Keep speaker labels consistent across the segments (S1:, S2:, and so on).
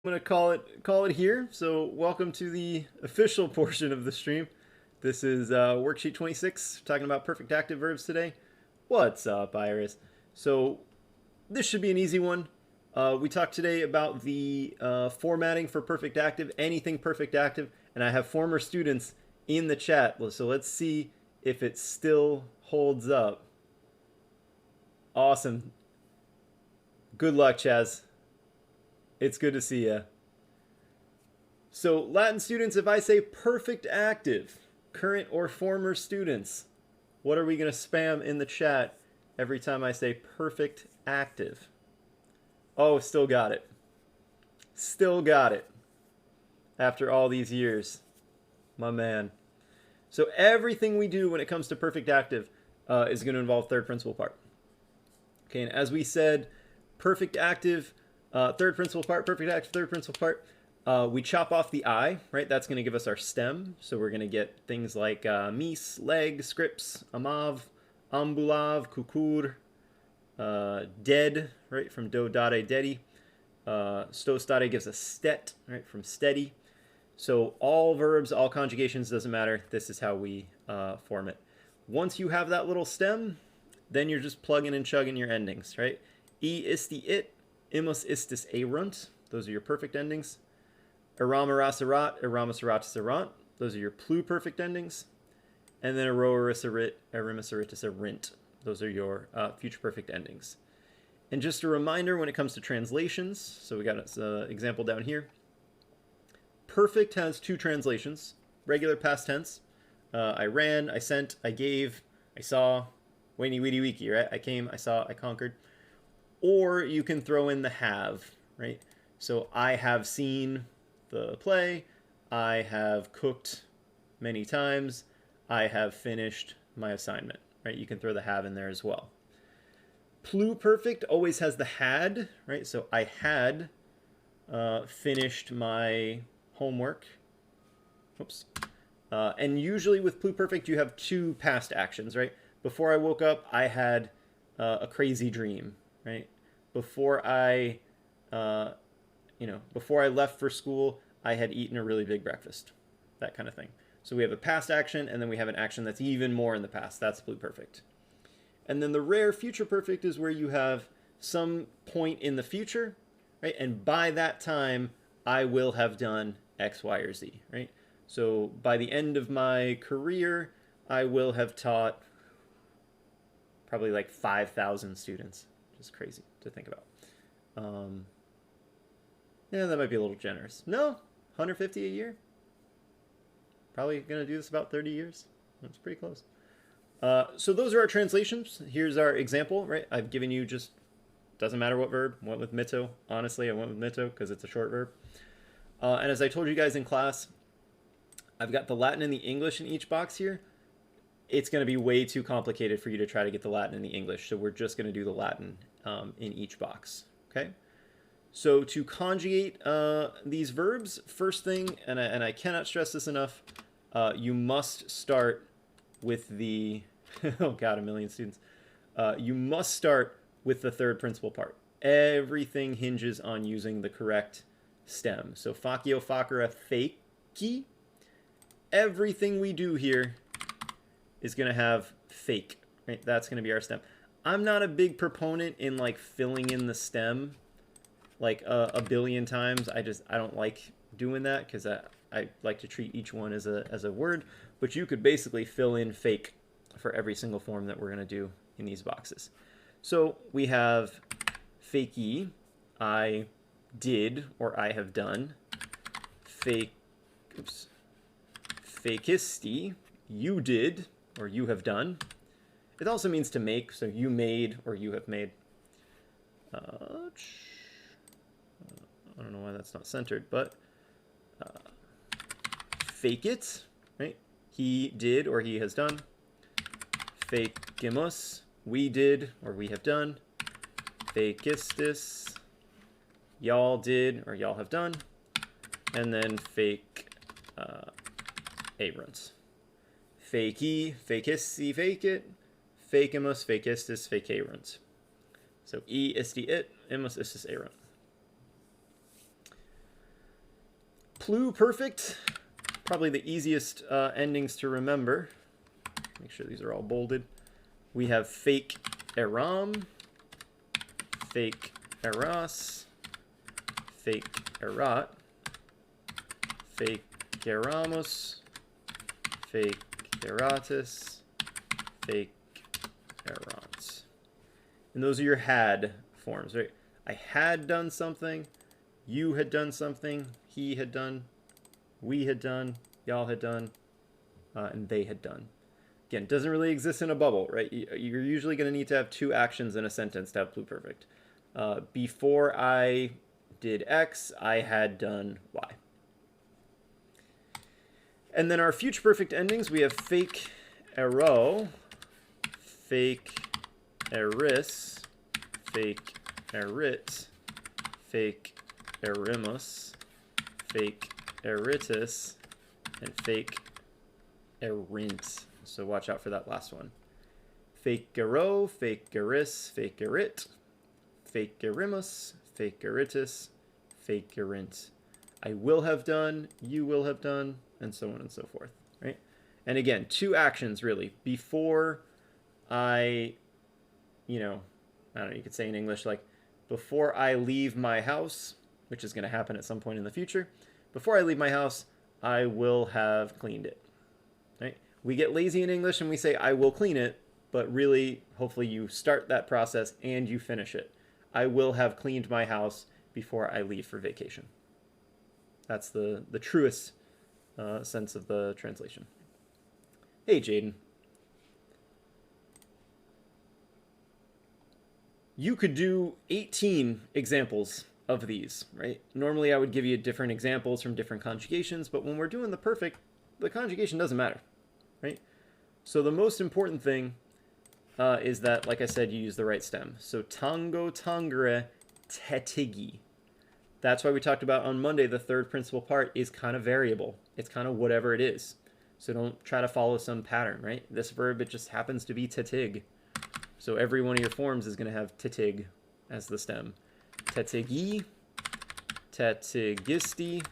S1: I'm gonna call it here. So welcome to the official portion of the stream. This is worksheet 26, talking about perfect active verbs today. What's up, Iris? So this should be an easy one. We talked today about the formatting for perfect active, anything perfect active, and I have former students in the chat. So let's see if it still holds up. Awesome. Good luck, Chaz. It's good to see you. So Latin students, if I say perfect active, current or former students, what are we going to spam in the chat every time I say perfect active? Oh, still got it. Still got it. After all these years. My man. So everything we do when it comes to perfect active is going to involve third principal part. Okay, and as we said, perfect active, third principal part, perfect active, third principal part. We chop off the I, right? That's going to give us our stem. So we're going to get things like mis, leg, scripts, amav, ambulav, kukur, dead, right? From do, dade, dedi. Sto, stade gives us stet, right? From steady. So all verbs, all conjugations, doesn't matter. This is how we form it. Once you have that little stem, then you're just plugging and chugging your endings, right? E isti it, imus istis erunt. Those are your perfect endings. Aramarasarat, aramasaratisarant. Those are your pluperfect endings. And then aroarisarit, arimasaritisarint. Those are your future perfect endings. And just a reminder when it comes to translations, so we got an example down here. Perfect has two translations. Regular past tense. I ran, I sent, I gave, I saw. Weeny, weedy, weeky, right? I came, I saw, I conquered. Or you can throw in the have, right? So I have seen the play. I have cooked many times. I have finished my assignment, right? You can throw the have in there as well. Pluperfect always has the had, right? So I had finished my homework. Oops. And usually with pluperfect, you have two past actions, right? Before I woke up, I had a crazy dream, right? Before I left for school, I had eaten a really big breakfast, that kind of thing. So we have a past action, and then we have an action that's even more in the past. That's pluperfect. And then the rare future perfect is where you have some point in the future, right? And by that time, I will have done X, Y, or Z, right? So by the end of my career, I will have taught probably like 5,000 students. Just crazy to think about. Yeah, that might be a little generous. No, 150 a year. Probably going to do this about 30 years. That's pretty close. So those are our translations. Here's our example, right? I've given you just, doesn't matter what verb. Went with mito. Honestly, I went with mito because it's a short verb. And as I told you guys in class, I've got the Latin and the English in each box here. It's going to be way too complicated for you to try to get the Latin and the English. So we're just going to do the Latin in each box. Okay. So to conjugate these verbs, first thing, and I cannot stress this enough, you must start with the, oh God, a million students. You must start with the third principal part. Everything hinges on using the correct stem. So facio, facere, feci. Everything we do here is going to have fake, right? That's going to be our stem. I'm not a big proponent in like filling in the stem like a billion times. I don't like doing that because I like to treat each one as a word. But you could basically fill in fake for every single form that we're going to do in these boxes. So we have fakey, I did or I have done. Fakisti, you did or you have done. It also means to make, so you made or you have made. I don't know why that's not centered, but fake it, right? He did or he has done. Fakimus, we did or we have done. Fakistis, y'all did or y'all have done. And then fake abrons. Fakey, fakissi, fake it. Fakimus, fakistis, fake abrons. So e isti it, imus istis aron. Pluperfect, probably the easiest endings to remember. Make sure these are all bolded. We have fake eram, fake eras, fake erat, fake eramos, fake eratus, fake erant. And those are your had forms, right? I had done something, you had done something, he had done, we had done, y'all had done, and they had done. Again, it doesn't really exist in a bubble, right? You're usually going to need to have two actions in a sentence to have pluperfect. Before I did X, I had done Y. And then our future perfect endings, we have fake ero, fake eris, fake erit, fake erimus, fake eritus, and fake erint. So watch out for that last one. Fake ero, fake eris, fake erit, fake erimus, fake eritus, fake erint. I will have done, you will have done, and so on and so forth, right? And again, two actions really. Before I, I don't know, you could say in English like, before I leave my house, which is going to happen at some point in the future, before I leave my house, I will have cleaned it, right? We get lazy in English and we say, I will clean it, but really, hopefully you start that process and you finish it. I will have cleaned my house before I leave for vacation. That's the truest sense of the translation. Hey, Jaden. You could do 18 examples of these, right? Normally I would give you different examples from different conjugations, but when we're doing the perfect, the conjugation doesn't matter, right? So the most important thing is that, like I said, you use the right stem. So tango tangere tetigi. That's why we talked about on Monday, the third principal part is kind of variable. It's kind of whatever it is. So don't try to follow some pattern, right? This verb, it just happens to be tetig. So every one of your forms is going to have tetig as the stem. Tetigi, tetigisti,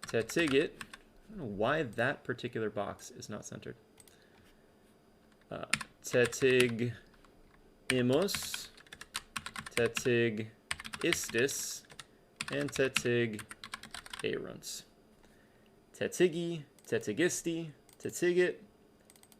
S1: tetigit. I don't know why that particular box is not centered. Tetigimus, tetigistis, and tetigaruns. Tetigi, tetigisti, tetigit,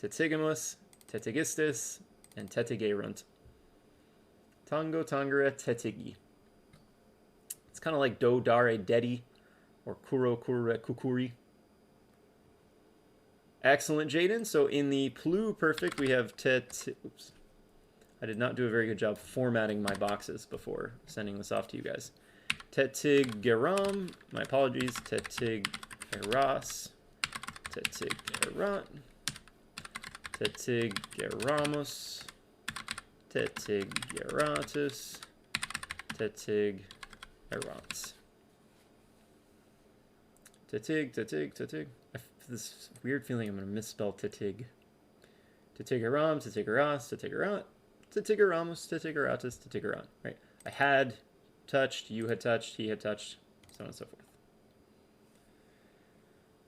S1: tetigimus, tetigistis, and tetigarunt. Tango tangere tetigi. It's kind of like do dare dedi or kuro kure kukuri. Excellent, Jaden. So in the pluperfect, we have oops. I did not do a very good job formatting my boxes before sending this off to you guys. Tetigeram, my apologies. Tetigeras, tetigerat, tetigeramus, tetigeratus, tetigerats. Tetig. I have this weird feeling I'm going to misspell tetig. Tetigeram, tetigeras, tetigerat, tetigeramus, tetigeratus, tetigerat. Right? I had touched, you had touched, he had touched, so on and so forth.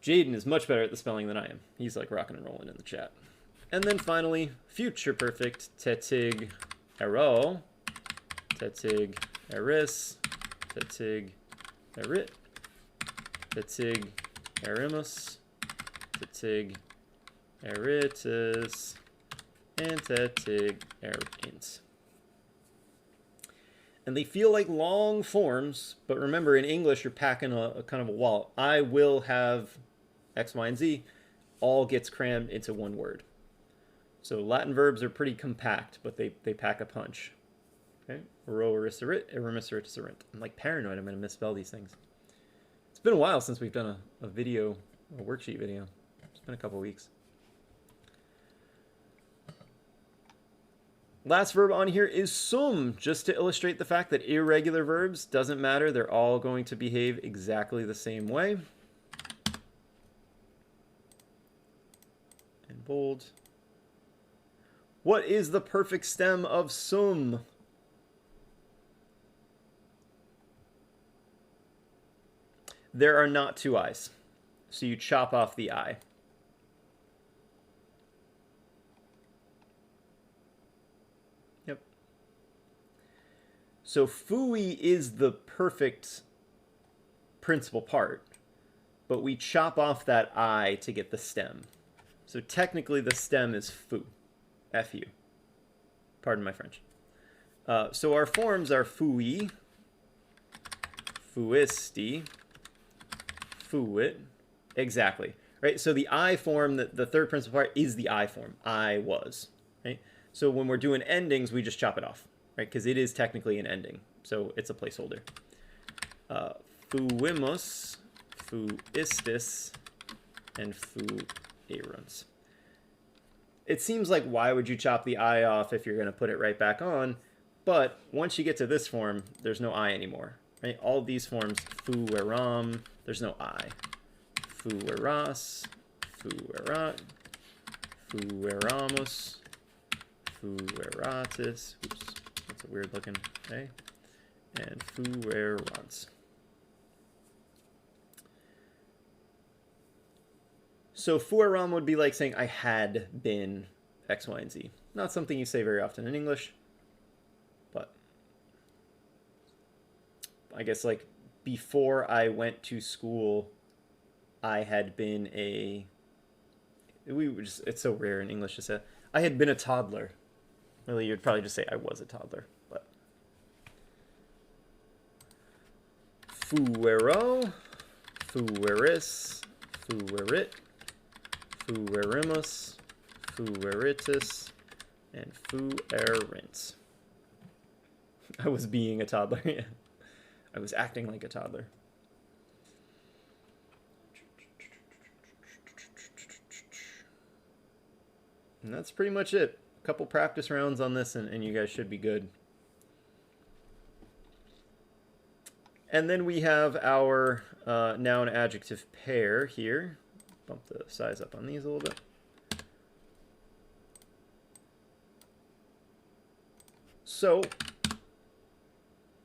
S1: Jaden is much better at the spelling than I am. He's like rocking and rolling in the chat. And then finally, future perfect, tetig ero, tetig eris, tetig erit, tetig erimus, tetig eritus, and tetig erint. And they feel like long forms, but remember in English you're packing a kind of a wall. I will have X, Y, and Z all gets crammed into one word. So Latin verbs are pretty compact, but they pack a punch. Okay? Ero, eris, erit, erimus, eritus, erint. I'm like paranoid I'm going to misspell these things. It's been a while since we've done a video, a worksheet video. It's been a couple weeks. Last verb on here is sum, just to illustrate the fact that irregular verbs doesn't matter. They're all going to behave exactly the same way. And bold. What is the perfect stem of sum? There are not two I's. So you chop off the I. Yep. So fui is the perfect principal part, but we chop off that I to get the stem. So technically the stem is fu, F-U. Pardon my French. So our forms are fui, fuisti, fuit. Exactly. Right? So the I form, the third principal part, is the I form. I was. Right? So when we're doing endings, we just chop it off. Right? Because it is technically an ending. So it's a placeholder. Fuimos, fuistis, and fuerunt. It seems like why would you chop the I off if you're going to put it right back on? But once you get to this form, there's no I anymore. Right? All these forms, fueram, there's no I. Fueras, fuerat, fueramos, fueratis. Oops, that's a weird looking A. And fuerants. So fueram would be like saying I had been X, Y, and Z. Not something you say very often in English, but I guess like before I went to school, I had been a... it's so rare in English to say. I had been a toddler. Really, you'd probably just say I was a toddler, but... Fuero, fueris, fuerit, fuerimus, fueritis, and fuerint. I was being a toddler. Yeah. I was acting like a toddler. And that's pretty much it. A couple practice rounds on this, and you guys should be good. And then we have our noun adjective pair here. Bump the size up on these a little bit. So,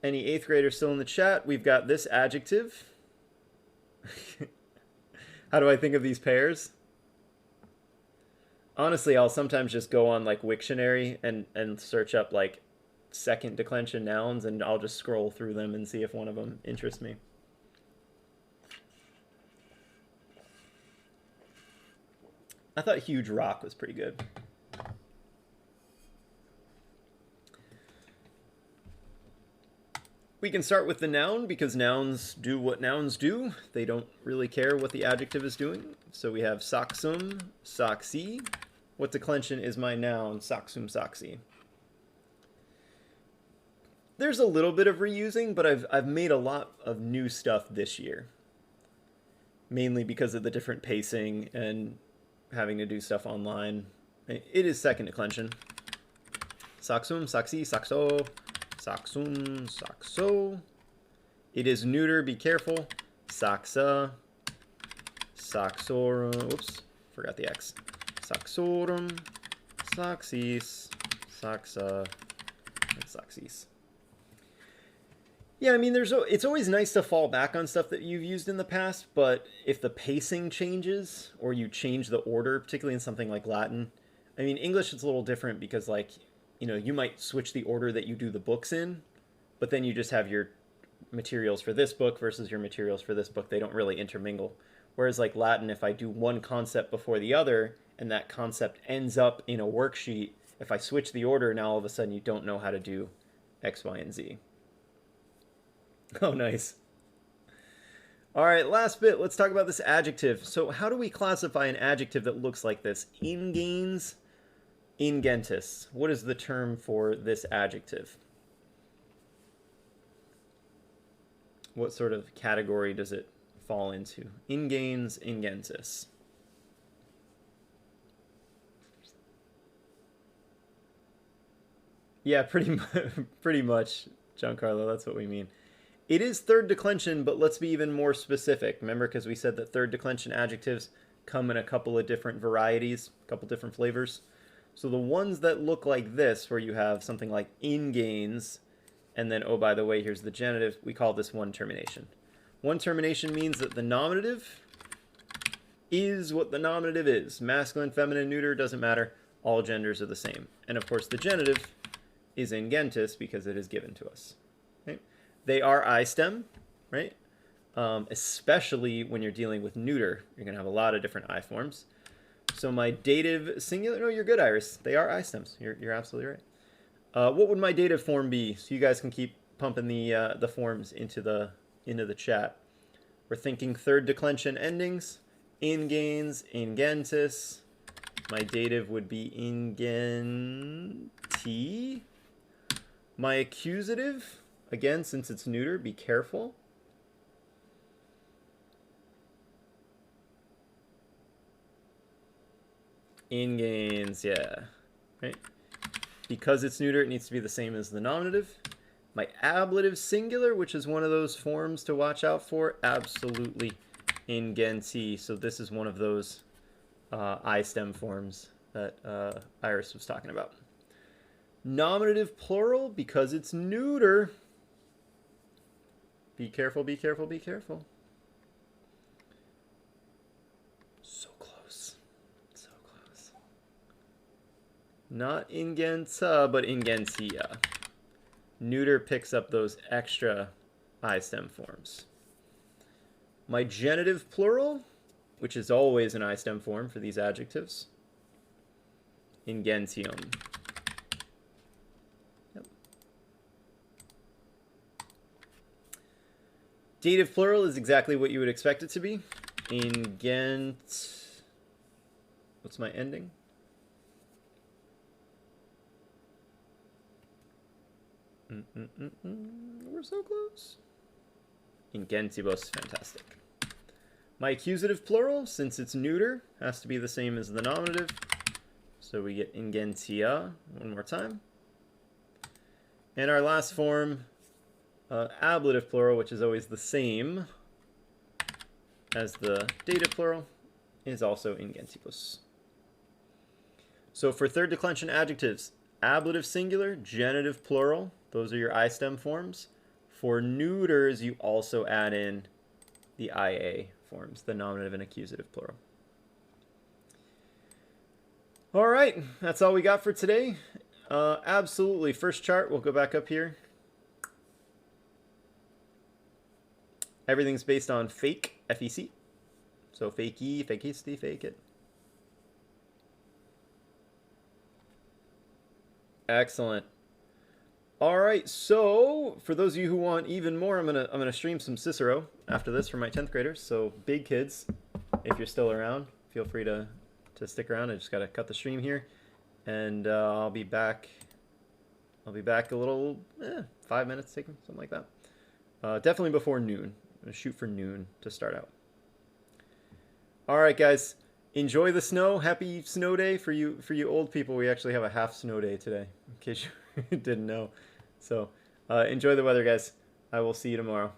S1: any 8th graders still in the chat? We've got this adjective. How do I think of these pairs? Honestly, I'll sometimes just go on like Wiktionary and search up like second declension nouns, and I'll just scroll through them and see if one of them interests me. I thought huge rock was pretty good. We can start with the noun because nouns do what nouns do. They don't really care what the adjective is doing. So we have saxum, saxi. What declension is my noun? Saxum, saxi. There's a little bit of reusing, but I've made a lot of new stuff this year. Mainly because of the different pacing and having to do stuff online. It is second declension. Saxum, saxi, saxo. Saxum, saxo. It is neuter, be careful. Saxa, saxorum. Whoops, forgot the X. Saxorum, saxis, saxa, and saxis. Yeah, I mean, it's always nice to fall back on stuff that you've used in the past, but if the pacing changes or you change the order, particularly in something like Latin, I mean, English is a little different because, like, you know, you might switch the order that you do the books in, but then you just have your materials for this book versus your materials for this book. They don't really intermingle. Whereas like Latin, if I do one concept before the other and that concept ends up in a worksheet, if I switch the order, now all of a sudden you don't know how to do X, Y, and Z. Oh, nice. All right, last bit. Let's talk about this adjective. So how do we classify an adjective that looks like this? Ingains, ingentis. What is the term for this adjective? What sort of category does it fall into? Ingains, ingentis. Yeah, pretty much, Giancarlo. That's what we mean. It is third declension, but let's be even more specific. Remember, because we said that third declension adjectives come in a couple of different varieties, a couple different flavors. So the ones that look like this, where you have something like ingains, and then, oh, by the way, here's the genitive, we call this one termination. One termination means that the nominative is what the nominative is. Masculine, feminine, neuter, doesn't matter. All genders are the same. And of course the genitive is in gentis because it is given to us. Right? They are I stem, right? Especially when you're dealing with neuter. You're going to have a lot of different I forms. So my dative singular, no, you're good, Iris. They are I stems. You're absolutely right. What would my dative form be? So you guys can keep pumping the forms into the chat. We're thinking third declension endings. Ingains, ingentis. My dative would be ingenti. My accusative, again, since it's neuter, be careful. Ingains, yeah. Right? Because it's neuter, it needs to be the same as the nominative. My ablative singular, which is one of those forms to watch out for, absolutely ingenti. So this is one of those I stem forms that Iris was talking about. Nominative plural, because it's neuter. Be careful, be careful, be careful. So close. So close. Not ingenta, but ingentia. Neuter picks up those extra I stem forms. My genitive plural, which is always an I stem form for these adjectives. Ingentium. Yep. Dative plural is exactly what you would expect it to be. Ingent. What's my ending? We're so close. Ingentibus, fantastic. My accusative plural, since it's neuter, has to be the same as the nominative. So we get ingentia one more time. And our last form, ablative plural, which is always the same as the dative plural, is also ingentibus. So for third declension adjectives, ablative singular, genitive plural, those are your I stem forms. For neuters, you also add in the IA forms, the nominative and accusative plural. All right, that's all we got for today. Absolutely, first chart, we'll go back up here. Everything's based on fake, F-E-C. So fakey, fakisty, fake it. Excellent. All right, so for those of you who want even more, I'm gonna stream some Cicero after this for my 10th graders. So big kids, if you're still around, feel free to stick around. I just gotta cut the stream here, and I'll be back. I'll be back a little 5 minutes, something like that. Definitely before noon. I'm gonna shoot for noon to start out. All right, guys, enjoy the snow. Happy snow day for you old people. We actually have a half snow day today, in case you didn't know. So enjoy the weather, guys. I will see you tomorrow.